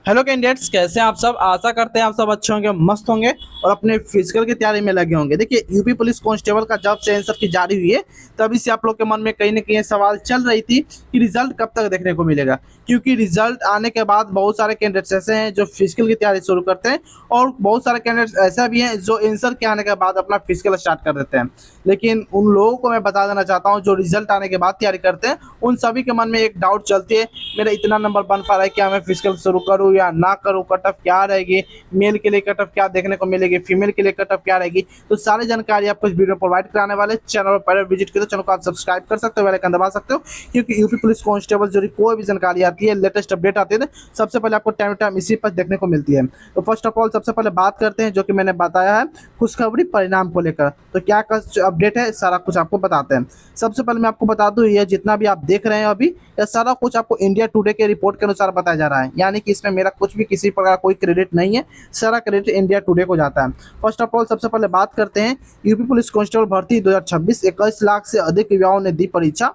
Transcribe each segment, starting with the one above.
Hello candidates, कैसे हैं आप सब। आशा करते हैं आप सब अच्छे होंगे, मस्त होंगे और अपने फिजिकल की तैयारी में लगे होंगे। देखिए, यूपी पुलिस कांस्टेबल का जब से आंसर की जारी हुई है तभी से आप लोग के मन में कहीं ना कहीं सवाल चल रही थी कि रिजल्ट कब तक देखने को मिलेगा। क्योंकि रिजल्ट आने के बाद बहुत सारे कैंडिडेट्स ऐसे हैं जो फिजिकल की तैयारी शुरू करते हैं और बहुत सारे कैंडिडेट्स ऐसा भी हैं जो आंसर के आने के बाद अपना फिजिकल स्टार्ट कर देते हैं। लेकिन उन लोगों को मैं बता देना चाहता हूँ जो रिजल्ट आने के बाद तैयारी करते हैं, उन सभी के मन में एक डाउट चलती है, मेरा इतना नंबर बन पा रहा है, क्या मैं फिजिकल शुरू करूँ या ना करूँ, कट ऑफ क्या रहेगी, मेल के लिए कट ऑफ क्या देखने को मिलेगी, फीमेल के लिए कट ऑफ क्या रहेगी। तो सारी जानकारी आपको इस वीडियो में प्रोवाइड कराने वाले। चैनल पर पहले विजिट करो, चैनल को आप सब्सक्राइब कर सकते हो, बेल आइकन दबा सकते हो, क्योंकि यूपी पुलिस कांस्टेबल जो कोई भी जानकारी आती है, लेटेस्ट अपडेट आती है, सबसे पहले आपको टाइम टू टाइम इसी पर देखने को मिलती है। तो फर्स्ट ऑफ ऑल सबसे पहले बात करते हैं जो कि मैंने बताया है खुशखबरी परिणाम को लेकर। तो क्या अपडेट है सारा कुछ आपको बताते हैं। सबसे पहले मैं आपको बता दूं, ये जितना भी आप देख रहे हैं अभी, यह सारा कुछ आपको इंडिया टुडे के रिपोर्ट के अनुसार बताया जा रहा है। यानी कि इसमें मेरा कुछ भी किसी प्रकार कोई क्रेडिट नहीं है, सारा क्रेडिट इंडिया टुडे को जाता है। फर्स्ट ऑफ ऑल सबसे पहले बात करते हैं यूपी पुलिस कांस्टेबल भर्ती 2026। 21 लाख से अधिक युवाओं ने दी परीक्षा,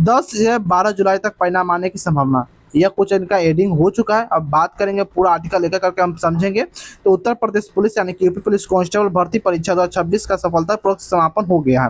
10 से 12 जुलाई तक परिणाम आने की संभावना। यह कुछ इनका एडिंग हो चुका है। अब बात करेंगे पूरा आर्टिकल लेकर करके हम समझेंगे। तो उत्तर प्रदेश पुलिस यानी कि यूपी पुलिस कांस्टेबल भर्ती परीक्षा 2026 का सफलतापूर्वक समापन हो गया है,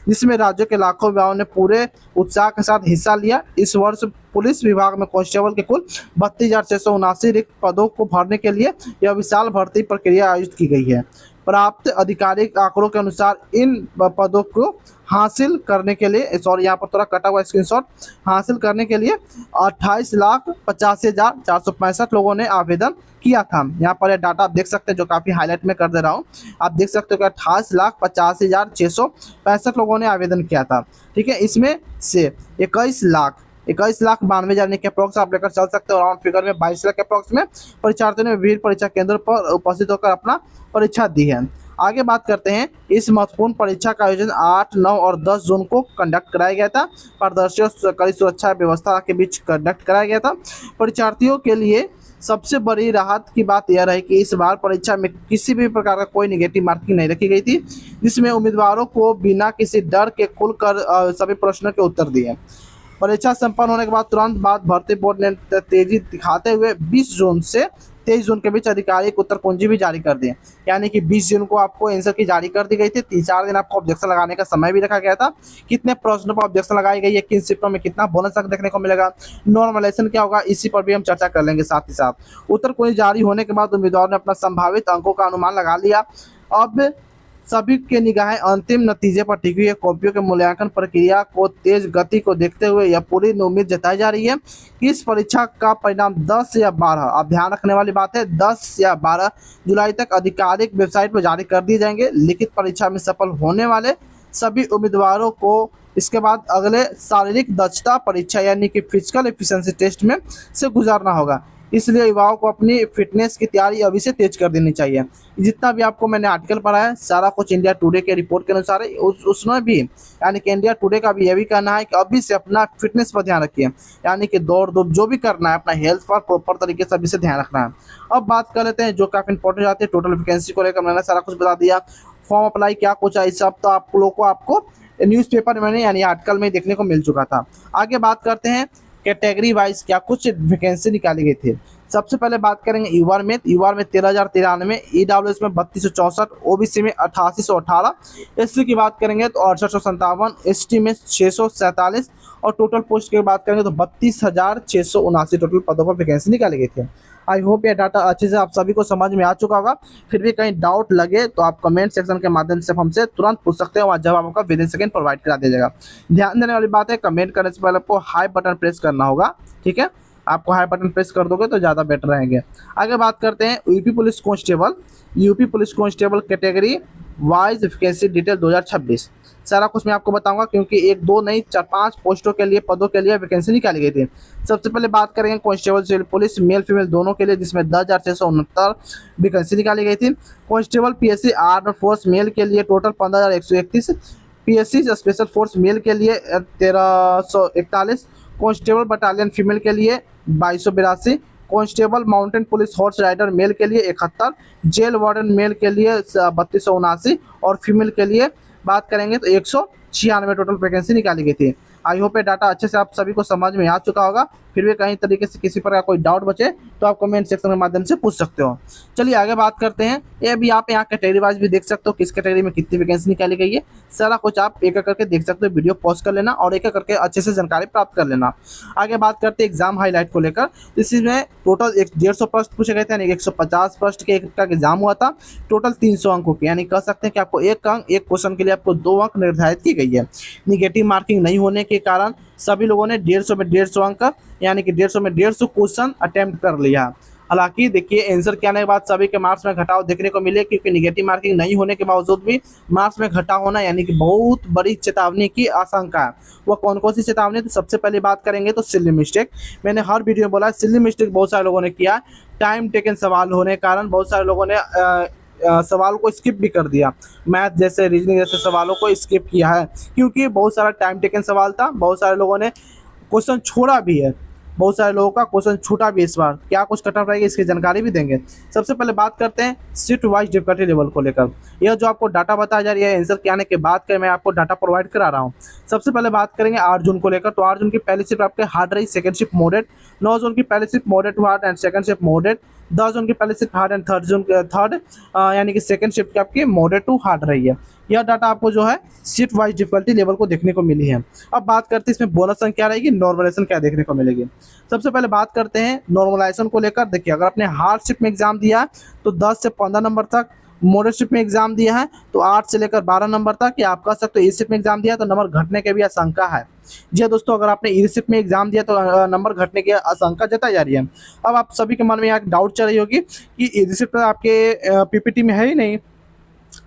जिसमें राज्य के लाखों युवाओं ने पूरे उत्साह के साथ हिस्सा लिया। इस वर्ष पुलिस विभाग में कांस्टेबल के कुल 32,679 रिक्त पदों को भरने के लिए यह विशाल भर्ती प्रक्रिया आयोजित की गई है। प्राप्त आधिकारिक आंकड़ों के अनुसार इन पदों को हासिल करने के लिए, सॉरी यहाँ पर थोड़ा कटा हुआ स्क्रीनशॉट, हासिल करने के लिए 28,85,465 लोगों ने आवेदन किया था। यहाँ पर यह डाटा आप देख सकते हैं, जो काफ़ी हाईलाइट में कर दे रहा हूँ। आप देख सकते हो कि 28,85,665 लोगों ने आवेदन किया था। ठीक है, इसमें से 21,92,000 के अप्रोक्स आप लेकर चल सकते हो। राउंड फिगर में 22 लाख के अप्रोक्स में परीक्षार्थियों ने विभिन्न परीक्षा केंद्र पर उपस्थित होकर अपना परीक्षा दी है। आगे बात करते हैं, इस महत्वपूर्ण परीक्षा का आयोजन 8, 9 और 10 जून को कंडक्ट कराया गया था। पारदर्शी और कड़ी सुरक्षा व्यवस्था के बीच कंडक्ट कराया गया था। परीक्षार्थियों के लिए सबसे बड़ी राहत की बात यह रही कि इस बार परीक्षा में किसी भी प्रकार का कोई नेगेटिव मार्किंग नहीं रखी गई थी, जिसमें उम्मीदवारों को बिना किसी डर के खुलकर सभी प्रश्नों के उत्तर दिए। परीक्षा संपन्न होने के बाद तुरंत बाद भर्ती बोर्ड ने तेजी दिखाते हुए 20 जून से 23 जून के बीच आधिकारिक उत्तर कुंजी भी जारी कर दिए। यानी कि 20 जून को आपको आंसर की जारी कर दी गई थी। 3-4 दिन आपको ऑब्जेक्शन लगाने का समय भी रखा गया था। कितने प्रश्नों पर ऑब्जेक्शन लगाई गई है, किन शिफ्टों में कितना बोनस तक देखने को मिलेगा, नॉर्मलाइजेशन क्या होगा, इसी पर भी हम चर्चा कर लेंगे। साथ ही साथ उत्तर कुंजी जारी होने के बाद उम्मीदवार ने अपना संभावित अंकों का अनुमान लगा लिया। अब सभी के निगाहें अंतिम नतीजे पर टिकी है। कॉपियों के मूल्यांकन प्रक्रिया को तेज गति को देखते हुए यह पूरी उम्मीद जताई जा रही है कि इस परीक्षा का परिणाम 10 या 12, आप ध्यान रखने वाली बात है, 10 या 12 जुलाई तक आधिकारिक वेबसाइट पर जारी कर दिए जाएंगे। लिखित परीक्षा में सफल होने वाले सभी उम्मीदवारों को इसके बाद अगले शारीरिक दक्षता परीक्षा यानी कि फिजिकल एफिशिएंसी टेस्ट में से गुजरना होगा। इसलिए युवाओं को अपनी फिटनेस की तैयारी अभी से तेज कर देनी चाहिए। जितना भी आपको मैंने आर्टिकल पढ़ा है, सारा कुछ इंडिया टुडे के रिपोर्ट के अनुसार है। उसमें भी यानी कि इंडिया टुडे का भी यह भी कहना है कि अभी से अपना फिटनेस पर ध्यान रखिए। यानी कि दौड़ धूप जो भी करना है, अपना हेल्थ पर प्रॉपर तरीके से अभी से ध्यान रखना है। अब बात कर लेते हैं जो काफ़ी इंपॉर्टेंट आती है, टोटल वैकेंसी को लेकर मैंने सारा कुछ बता दिया। फॉर्म अप्लाई क्या कुछ है, इस सब तो आप लोगों को आपको न्यूज़पेपर में यानी आर्टिकल में देखने को मिल चुका था। आगे बात करते हैं कैटेगरी वाइज क्या कुछ वैकेंसी निकाली गई थी। सबसे पहले बात करेंगे यूआर में 13,093, ईडब्ल्यूएस में 3264, ओबीसी में 8818, एससी की बात करेंगे तो 6857, एसटी में 647 और टोटल पोस्ट की बात करेंगे तो 32,679 टोटल पदों पर वैकेंसी निकाली गई थी। आई होप ये डाटा अच्छे से आप सभी को समझ में आ चुका होगा। फिर भी कहीं डाउट लगे तो आप कमेंट सेक्शन के माध्यम से हमसे तुरंत पूछ सकते हैं, वहाँ जवाब आपका विद इन सेकंड प्रोवाइड करा दिया जाएगा। ध्यान देने वाली बात है, कमेंट करने से पहले आपको हाई बटन प्रेस करना होगा। ठीक है, आपको हाई बटन प्रेस कर दोगे तो ज़्यादा बेटर रहेंगे। आगे बात करते हैं UP police constable category wise vacancy detail 2026। सारा कुछ मैं आपको बताऊंगा, क्योंकि 1, 2 नहीं 4-5 पोस्टों के लिए, पदों के लिए वैकेंसी निकाली गई थी। सबसे पहले बात करेंगे constable civil police male female दोनों के लिए, जिसमें 10,669 वैकेंसी निकाली गई थी। Constable PSC arm force male के लिए total 15,131, PSC special force male के लिए 1,341, कांस्टेबल बटालियन फीमेल के लिए 2,282, constable mountain police horse rider male के लिए 71, जेल वार्डन मेल के लिए 3,279 और फीमेल के लिए बात करेंगे तो 196 टोटल वैकेंसी निकाली गई थी। आई होप ये डाटा अच्छे से आप सभी को समझ में आ चुका होगा। फिर भी कहीं तरीके से किसी प्रकार कोई डाउट बचे तो आप कमेंट सेक्शन के माध्यम से पूछ सकते हो। चलिए आगे बात करते हैं। ये भी आप यहाँ कैटेगरी वाइज भी देख सकते हो, किस कैटेगरी में कितनी वैकेंसी निकाली गई है, सारा कुछ आप एक एक करके देख सकते हो। वीडियो पॉज कर लेना और एक एक करके अच्छे से जानकारी प्राप्त कर लेना। आगे बात करते हैं एग्जाम हाईलाइट को लेकर। इसमें टोटल 150 प्रश्न पूछे गए थे, यानी 150 प्रश्न के एक का एग्जाम हुआ था। टोटल 300 अंकों की, यानी कह सकते हैं कि आपको एक अंक, एक क्वेश्चन के लिए आपको 2 अंक निर्धारित की गई है। निगेटिव मार्किंग नहीं होने के कारण सभी लोगों ने 150 में 150 अंक, यानी कि 150 में 150 क्वेश्चन अटेम्प्ट कर लिया। हालांकि देखिए आंसर के आने के बाद सभी के मार्क्स में घटाव देखने को मिले, क्योंकि निगेटिव मार्किंग नहीं होने के बावजूद भी मार्क्स में घटाव होना यानी कि बहुत बड़ी चेतावनी की आशंका है। वह कौन कौन सी चेतावनी? तो सबसे पहले बात करेंगे तो सिली मिस्टेक। मैंने हर वीडियो में बोला सिली मिस्टेक बहुत सारे लोगों ने किया। टाइम टेकन सवाल होने के कारण बहुत सारे लोगों ने सवालों को स्किप भी कर दिया। मैथ जैसे, रीजनिंग जैसे सवालों को स्किप किया है, क्योंकि बहुत सारा टाइम टेकन सवाल था। बहुत सारे लोगों ने क्वेश्चन छोड़ा भी है, बहुत सारे लोगों का क्वेश्चन छूटा भी। इस बार क्या कुछ कट ऑफ रहेगी इसकी जानकारी भी देंगे। सबसे पहले बात करते हैं शिफ्ट वाइज डिफिकल्टी लेवल को लेकर। यह जो आपको डाटा बताया जा रही है आंसर के आने के बाद का मैं आपको डाटा प्रोवाइड करा रहा हूँ। सबसे पहले बात करेंगे 8 जून को लेकर। तो 8 जून की पहली शिफ्ट आपके हार्ड रही, सेकंड शिफ्ट मॉडरेट। 9 जून की पहली shift moderate to hard and second shift moderate. 10 जून की पहली शिफ्ट हार्ड एंड थर्ड यानी कि सेकंड शिफ्ट की आपकी मॉडरेट टू हार्ड रही है। यह डाटा आपको जो है शिफ्ट वाइज डिफिकल्टी लेवल को देखने को मिली है। अब बात करते हैं इसमें बोनस अंक क्या रहेगी, नॉर्मलाइजेशन क्या देखने को मिलेगी। सबसे पहले बात करते हैं नॉर्मलाइजेशन को लेकर। देखिए अगर आपने हार्ड शिफ्ट में एग्जाम दिया है तो 10 से 15 नंबर तक, मॉडरेट शिफ्ट में एग्जाम दिया है तो 8 से लेकर 12 नंबर तक, या आप कह सकते हो ई शिफ्ट में एग्जाम दिया तो नंबर घटने की भी आशंका है। जी हाँ दोस्तों, अगर आपने ई शिफ्ट में एग्जाम दिया तो नंबर घटने की आशंका जताई जा रही है। अब आप सभी के मन में यहाँ डाउट चल रही होगी कि ई शिफ्ट आपके पीपीटी में है ही नहीं,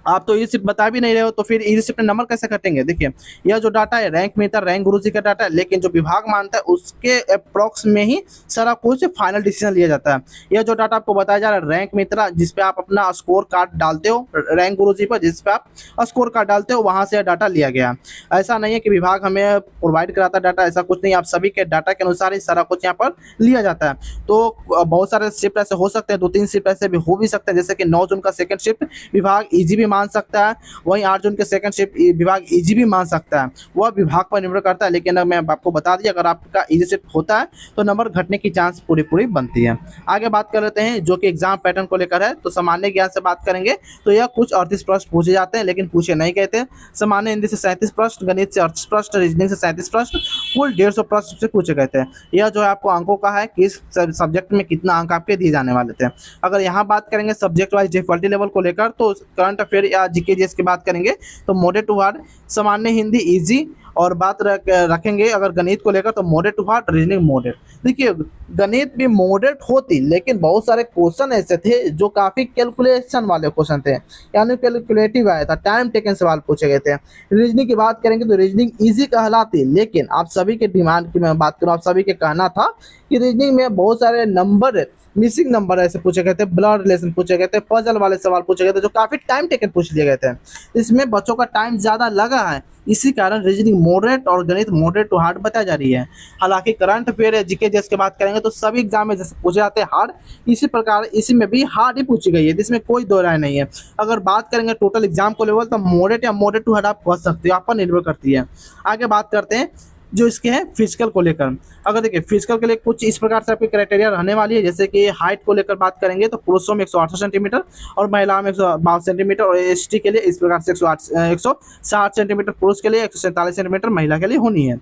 आप तो ये सिर्फ बता भी नहीं रहे हो, तो फिर ई शिफ्ट में नंबर कैसे कटेंगे। देखिए यह जो डाटा है रैंक में था, रैंक गुरुजी का डाटा है, लेकिन जो विभाग मानता है उसके अप्रॉक्स में ही सारा कुछ फाइनल डिसीजन लिया जाता है। यह जो डाटा आपको बताया जा रहा है रैंक मित्रा, जिस पे आप अपना स्कोर कार्ड डालते हो, रैंक गुरुजी पर जिस पे आप स्कोर कार्ड डालते हो वहां से डाटा लिया गया। ऐसा नहीं है कि विभाग हमें प्रोवाइड कराता डाटा, ऐसा कुछ नहीं। आप सभी के डाटा के अनुसार ही सारा कुछ यहाँ पर लिया जाता है। तो बहुत सारे शिफ्ट ऐसे हो सकते हैं, 2-3 शिफ्ट ऐसे भी हो भी सकते हैं, जैसे कि 9 जून का सेकंड शिफ्ट विभाग इजी भी मान सकता है, वहीं 8 जून के सेकंड शिफ्ट विभाग इजी भी मान सकता है। वह विभाग पर निर्भर करता है, लेकिन मैं आपको बता दिया अगर आपका इजी शिफ्ट होता है तो नंबर घटने की चांस पूरी बनती है। आगे बात कर लेते हैं जो कि एग्जाम पैटर्न को लेकर है। तो सामान्य ज्ञान से बात करेंगे तो यह कुछ 38 प्रश्न पूछे जाते हैं, लेकिन पूछे नहीं गए थे। सामान्य हिंदी से 37 प्रश्न, गणित से 38 प्रश्न, रीजनिंग से 37 प्रश्न, कुल 150 प्रश्न से पूछे गए थे। यह जो है आपको अंकों का है कि इस सब्जेक्ट में कितना अंक आपके दिए जाने वाले थे। अगर यहाँ बात करेंगे सब्जेक्ट वाइज डिफिकल्टी लेवल को लेकर, तो करंट अफेयर या जीके जीएस की बात करेंगे तो मॉडरेट टू हार्ड, सामान्य हिंदी इजी, और बात रखेंगे अगर गणित को लेकर तो moderate to hard, reasoning moderate. देखिए गणित भी मॉडरेट होती, लेकिन बहुत सारे क्वेश्चन ऐसे थे जो काफ़ी कैलकुलेशन वाले क्वेश्चन थे, यानी कैलकुलेटिव आया था, टाइम टेकन सवाल पूछे गए थे। रीजनिंग की बात करेंगे तो रीजनिंग इजी कहलाती, लेकिन आप सभी के डिमांड की मैं बात करूँ, आप सभी के कहना था कि रीजनिंग में बहुत सारे नंबर, मिसिंग नंबर ऐसे पूछे गए थे, ब्लड रिलेशन पूछे गए थे, पजल वाले सवाल पूछे गए थे जो काफ़ी टाइम टेकन पूछ लिए गए थे। इसमें बच्चों का टाइम ज़्यादा लगा है, इसी कारण रीजनिंग मॉडरेट और गणित मॉडरेट टू हार्ड बताई जा रही है। हालांकि करंट अफेयर या जीके जैसे की बात करेंगे तो सभी एग्जाम में जैसे पूछे जाते हैं हार्ड, इसी प्रकार इसी में भी हार्ड ही पूछी गई है, जिसमें कोई दो राय नहीं है। अगर बात करेंगे टोटल एग्जाम को लेवल तो मॉडरेट या मॉडरेट टू हार्ड आप पढ़ सकते हो, आप पर निर्भर करती है। आगे बात करते हैं जो इसके हैं फिजिकल को लेकर। अगर देखिए फिजिकल के लिए कुछ इस प्रकार से आपकी क्राइटेरिया रहने वाली है, जैसे कि हाइट को लेकर बात करेंगे तो पुरुषों में 168 सेंटीमीटर और महिलाओं में 152 सेंटीमीटर, और एसटी के लिए इस प्रकार से 160 सेंटीमीटर पुरुष के लिए, 147 सेंटीमीटर महिला के लिए होनी है।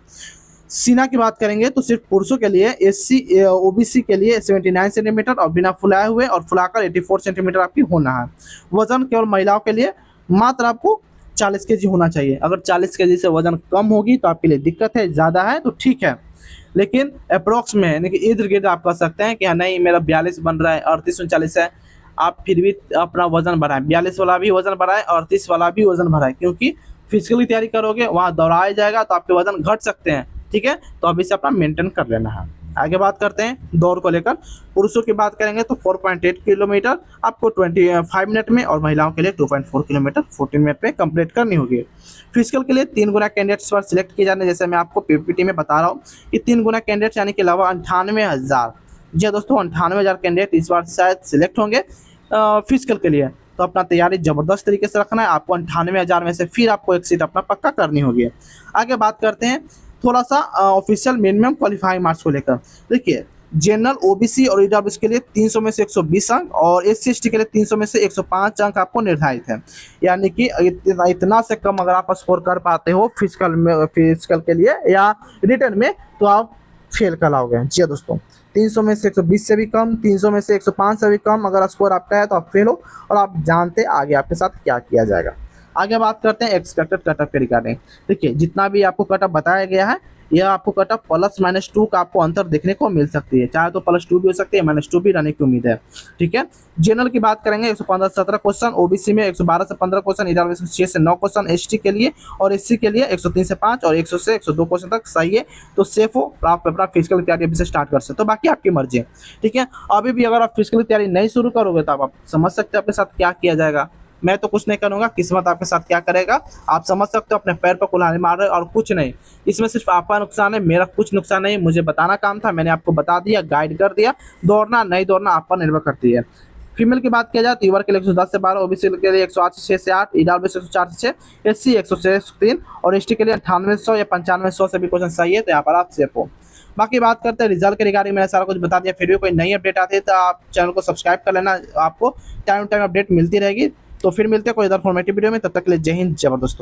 सीना की बात करेंगे तो सिर्फ पुरुषों के लिए एससी ओबीसी के लिए 79 सेंटीमीटर और बिना फुलाए हुए, और फुलाकर 84 सेंटीमीटर आपकी होना है। वजन केवल महिलाओं के लिए मात्र आपको 40 केजी होना चाहिए। अगर 40 केजी से वजन कम होगी तो आपके लिए दिक्कत है, ज़्यादा है तो ठीक है, लेकिन अप्रोक्स में यानी कि इर्द गिर्द आप कह सकते हैं कि हाँ नहीं मेरा 42 बन रहा है, 38-39 है, आप फिर भी अपना वजन बढ़ाएं, 42 वाला भी वजन बढ़ाएं, 38 वाला भी वजन बढ़ाएं, क्योंकि फिजिकल की तैयारी करोगे वहाँ दौड़ाया जाएगा तो आपके वजन घट सकते हैं। ठीक है, तो अभी से अपना मेंटेन कर लेना है। आगे बात करते हैं दौड़ को लेकर। पुरुषों की बात करेंगे तो 4.8 किलोमीटर आपको 25 मिनट में, और महिलाओं के लिए 2.4 किलोमीटर 14 मिनट में कंप्लीट करनी होगी। फिजिकल के लिए 3 गुना कैंडिडेट्स पर सिलेक्ट किए जाने, जैसे मैं आपको पीपीटी में बता रहा हूँ कि 3 गुना कैंडिडेट्स यानी कि अलावा 98,000। जी दोस्तों 98,000 कैंडिडेट इस बार शायद सिलेक्ट होंगे फिजिकल के लिए। तो अपना तैयारी ज़बरदस्त तरीके से रखना है, आपको 98,000 में से फिर आपको एक सीट अपना पक्का करनी होगी। आगे बात करते हैं थोड़ा सा ऑफिशियल मिनिमम क्वालिफाइंग मार्क्स को लेकर। देखिए, जनरल, ओबीसी और ईडब्ल्यूएस के लिए 300 में से 120 अंक और एससी एसटी के लिए 300 में से 105 अंक आपको निर्धारित है। यानी कि इतना से कम अगर आप स्कोर कर पाते हो फिजिकल के लिए या रिटर्न में, तो आप फेल कहलाओगे। जी हाँ दोस्तों, 300 में से 120 से भी कम, 300 में से 105 से भी कम अगर स्कोर आपका है तो आप फेल हो, और आप जानते आगे आपके साथ क्या किया जाएगा। आगे बात करते हैं एक्सपेक्टेड कटअप के रिगार्डिंग। देखिए, जितना भी आपको कटअप बताया गया है, यह आपको कटअप +-2 का आपको अंतर देखने को मिल सकती है। चाहे तो +2 भी हो सकती है, -2 भी रहने की उम्मीद है। ठीक है, जनरल की बात करेंगे 115 से 17 क्वेश्चन, ओबीसी में 112 से 15 क्वेश्चन, ईडब्ल्यूएस में 6 से 9 क्वेश्चन, एसटी के लिए और एससी के लिए 103 से 5 और 100 से 102 क्वेश्चन तक सही है। तो सेफ हो, आप अपना फिजिकल की तैयारी अभी से स्टार्ट कर सकते हो, बाकी आपकी मर्जी है। ठीक है, अभी भी अगर आप फिजिकल की तैयारी नहीं शुरू करोगे तो आप समझ सकते हो आपके साथ क्या किया जाएगा। मैं तो कुछ नहीं करूंगा, किस्मत आपके साथ क्या करेगा आप समझ सकते हो। अपने पैर पर कुल्हाड़ी मार रहे हो और कुछ नहीं। इसमें सिर्फ आपका नुकसान है, मेरा कुछ नुकसान नहीं। मुझे बताना काम था, मैंने आपको बता दिया, गाइड कर दिया। दौड़ना नहीं दौड़ना आप पर निर्भर करती है। फीमेल की बात किया जाए तो यूवर के लिए 110 से 12, ओबीसी के लिए 108 से 6 से 8, ईडब्ल्यूएस 104 से 6, एससी 100 से 103 और एसटी के लिए 98-100 या 95-100 से भी क्वेश्चन सही है, तो यहाँ पर आप सेफ हो। बाकी बात करते हैं रिजल्ट के रिगार्डिंग। मैंने सारा कुछ बता दिया, फिर भी कोई नई अपडेट आती है तो आप चैनल को सब्सक्राइब कर लेना, आपको टाइम टाइम अपडेट मिलती रहेगी। तो फिर मिलते हैं कोई अदर फॉर्मेटिव वीडियो में, तब तक के लिए जय हिंद जबरदस्त।